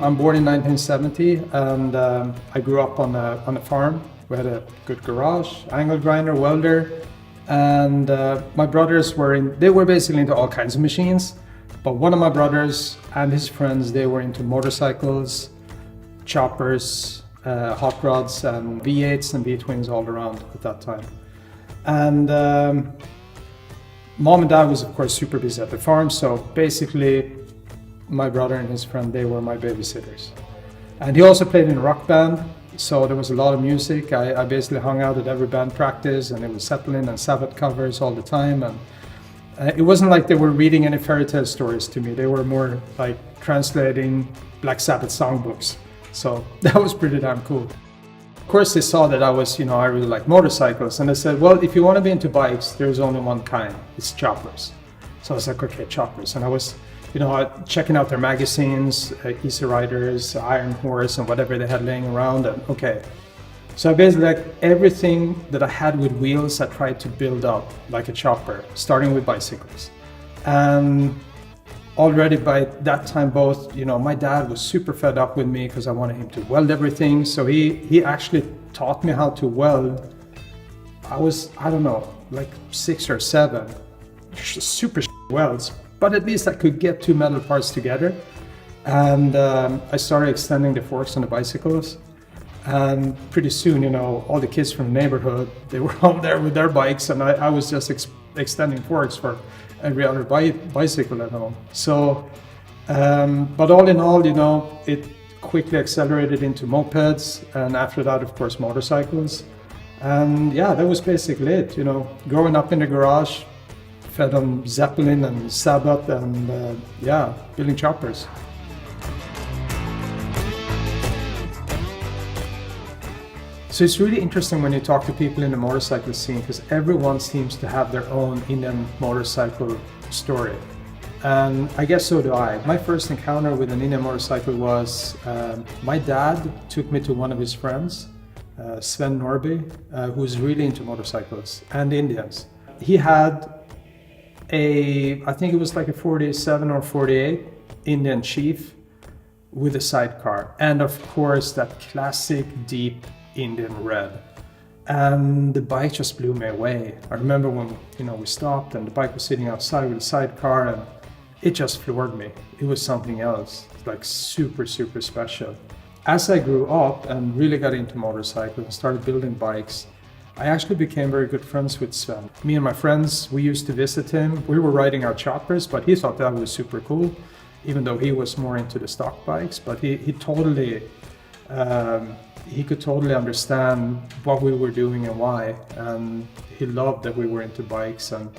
I'm born in 1970, and I grew up on a farm. We had a good garage, angle grinder, welder, and my brothers they were basically into all kinds of machines. But one of my brothers and his friends, they were into motorcycles, choppers, hot rods, and V8s and V-twins all around at that time. And mom and dad was, of course, super busy at the farm, so basically my brother and his friend, they were my babysitters. And he also played in a rock band, so there was a lot of music. I basically hung out at every band practice, and it was Zeppelin and Sabbath covers all the time. And it wasn't like they were reading any fairy tale stories to me. They were more like translating Black Sabbath songbooks. So that was pretty damn cool. Of course, they saw that I really like motorcycles, and they said, well, if you want to be into bikes, there's only one kind, it's choppers. So I was like, okay, choppers. And I was checking out their magazines, Easy Riders, Iron Horse, and whatever they had laying around. And okay, so I basically, like, everything that I had with wheels, I tried to build up like a chopper, starting with bicycles. And already by that time, both, my dad was super fed up with me because I wanted him to weld everything. So he actually taught me how to weld. I was, I don't know, like 6 or 7, super welds. But at least I could get 2 metal parts together. And I started extending the forks on the bicycles. And pretty soon, all the kids from the neighborhood, they were all there with their bikes, and I was just extending forks for every other bicycle at home. So, but all in all, it quickly accelerated into mopeds, and after that, of course, motorcycles. And yeah, that was basically it. Growing up in the garage, fed on Zeppelin and Sabbath, and building choppers. So it's really interesting when you talk to people in the motorcycle scene, because everyone seems to have their own Indian motorcycle story. And I guess so do I. My first encounter with an Indian motorcycle was my dad took me to one of his friends, Sven Norby, who was really into motorcycles and Indians. He had I think it was like a 47 or 48 Indian Chief with a sidecar. And of course, that classic deep Indian red. And the bike just blew me away. I remember when, we stopped and the bike was sitting outside with a sidecar, and it just floored me. It was something else, like super, super special. As I grew up and really got into motorcycles and started building bikes, I actually became very good friends with Sven. Me and my friends, we used to visit him. We were riding our choppers, but he thought that was super cool, even though he was more into the stock bikes. But he could totally understand what we were doing and why. And he loved that we were into bikes. And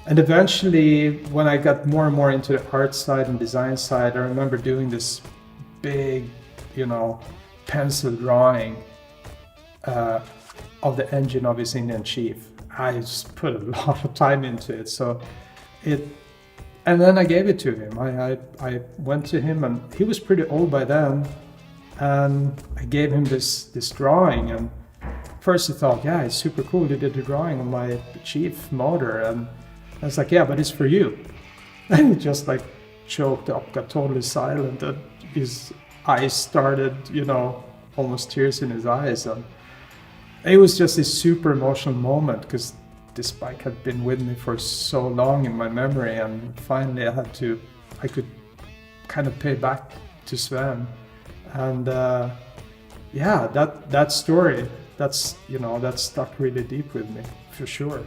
eventually, when I got more and more into the art side and design side, I remember doing this big, pencil drawing of the engine of his Indian Chief. I just put a lot of time into it. And then I gave it to him. I went to him, and he was pretty old by then. And I gave him this drawing, and first he thought, yeah, it's super cool, you did the drawing on my Chief motor. And I was like, yeah, but it's for you. And he just like choked up, got totally silent, and his eyes started, almost tears in his eyes. And it was just a super emotional moment, because this bike had been with me for so long in my memory, and finally I could kind of pay back to Sven. And that story, that stuck really deep with me, for sure.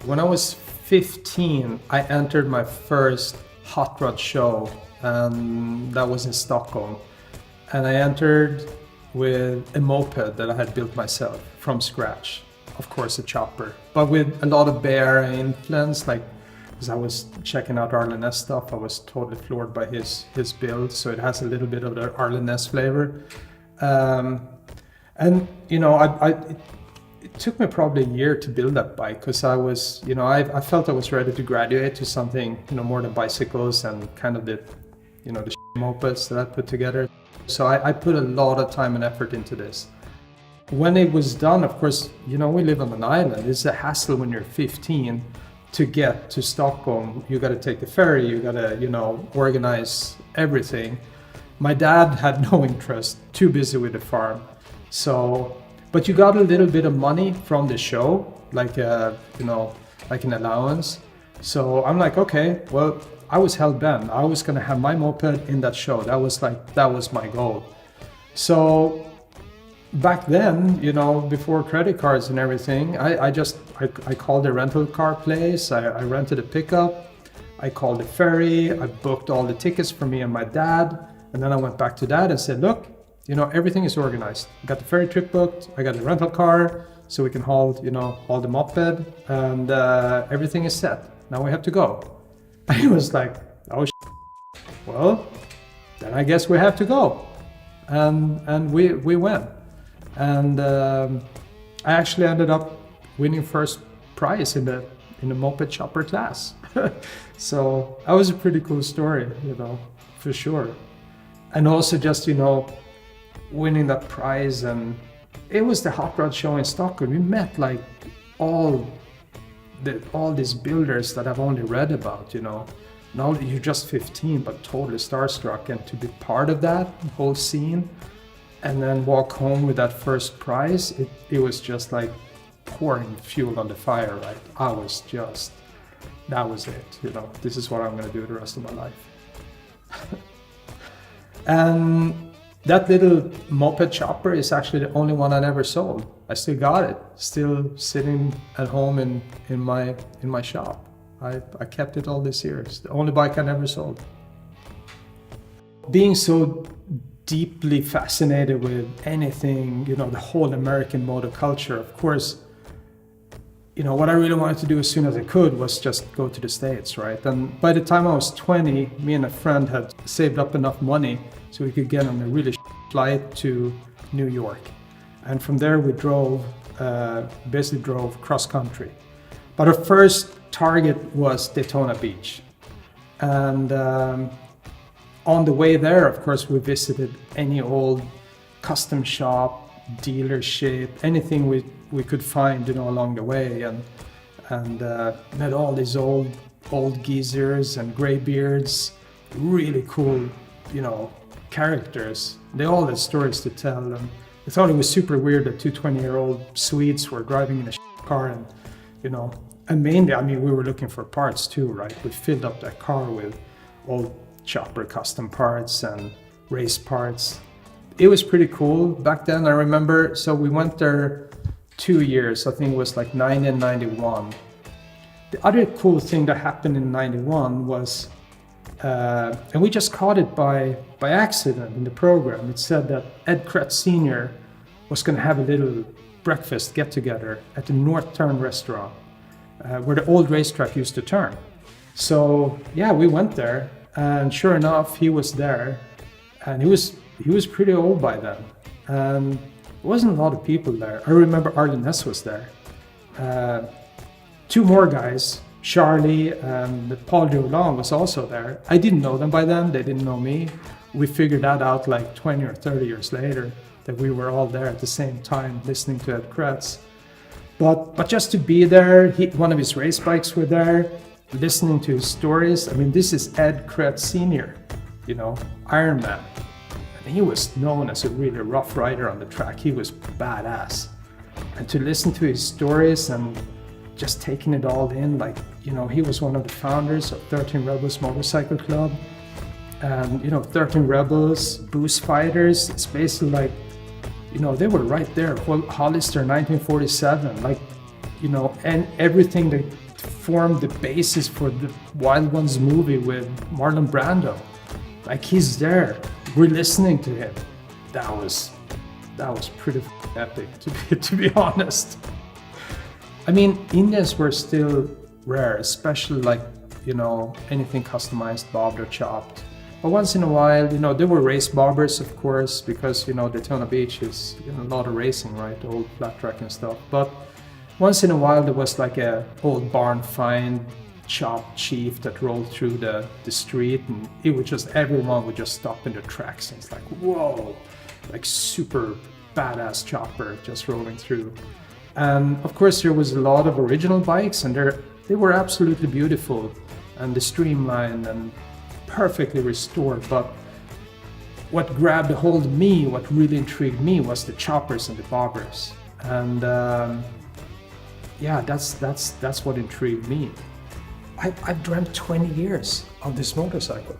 When I was 15, I entered my first hot rod show, and that was in Stockholm. And I entered with a moped that I had built myself from scratch. Of course, a chopper, but with a lot of Bear influence, because I was checking out Arlen Ness stuff, I was totally floored by his build. So it has a little bit of the Arlen Ness flavor. It took me probably a year to build that bike, because I was, I felt I was ready to graduate to something, more than bicycles and kind of the mopeds that I put together. So I put a lot of time and effort into this. When it was done, of course, we live on an island. It's a hassle when you're 15 to get to Stockholm. You got to take the ferry, you got to, organize everything. My dad had no interest, too busy with the farm. So, but you got a little bit of money from the show, like like an allowance. So I'm like, okay, well, I was hell bent. I was gonna have my moped in that show. That was my goal. So back then, before credit cards and everything, I called a rental car place. I rented a pickup. I called the ferry. I booked all the tickets for me and my dad. And then I went back to dad and said, look, everything is organized. I got the ferry trip booked. I got the rental car so we can haul the moped, and everything is set. Now we have to go. And he was like, oh, well, then I guess we have to go. And we went. And I actually ended up winning first prize in the moped chopper class. So that was a pretty cool story, for sure. And also just, winning that prize, and it was the hot rod show in Stockholm. We met like all these builders that I've only read about, Now you're just 15, but totally starstruck, and to be part of that whole scene and then walk home with that first prize, it was just like pouring fuel on the fire, right? That was it, this is what I'm gonna do the rest of my life. And that little moped chopper is actually the only one I never sold. I still got it, still sitting at home in my shop. I kept it all these years. The only bike I never sold. Being so deeply fascinated with anything, the whole American motor culture, of course, what I really wanted to do as soon as I could was just go to the States, right? And by the time I was 20, me and a friend had saved up enough money so we could get on a really flight to New York. And from there we basically drove cross country. But our first target was Daytona Beach. And on the way there, of course, we visited any old custom shop, dealership, anything we could find, along the way, and met all these old geezers and graybeards, really cool, characters. They all had stories to tell, and I thought it was super weird that two 20-year-old Swedes were driving in a car, and and mainly, we were looking for parts too, right? We filled up that car with old chopper custom parts and race parts. It was pretty cool back then. I remember, so we went there 2 years, I think it was like 90 and 91. The other cool thing that happened in 91 was, and we just caught it by accident in the program. It said that Ed Kretz Sr. was going to have a little breakfast get-together at the North Turn restaurant, where the old racetrack used to turn. So yeah, we went there, and sure enough, he was there, and he was pretty old by then. And there wasn't a lot of people there. I remember Arlen Ness was there. Two more guys, Charlie and Paul Durland, was also there. I didn't know them by then, they didn't know me. We figured that out like 20 or 30 years later, that we were all there at the same time listening to Ed Kretz. But just to be there, one of his race bikes were there, listening to his stories. This is Ed Kretz Sr., Iron Man. And he was known as a really rough rider on the track. He was badass. And to listen to his stories and just taking it all in, he was one of the founders of 13 Rebels Motorcycle Club. And, 13 Rebels, Boost Fighters, it's basically like, they were right there. Hollister 1947, and everything that formed the basis for the Wild Ones movie with Marlon Brando. He's there. We're listening to him. That was pretty epic, to be honest. Indians were still rare, especially anything customized, bobbed or chopped. But once in a while, there were race bobbers, of course, because Daytona Beach is a lot of racing, right? Old flat track and stuff. But once in a while, there was like a old barn find chopped chief that rolled through the street, and it would everyone would just stop in their tracks, and it's like, whoa, super badass chopper just rolling through. And of course there was a lot of original bikes, and they were absolutely beautiful and streamlined and perfectly restored. But what grabbed a hold of me, what really intrigued me, was the choppers and the bobbers. And yeah, that's what intrigued me. I've dreamt 20 years of this motorcycle.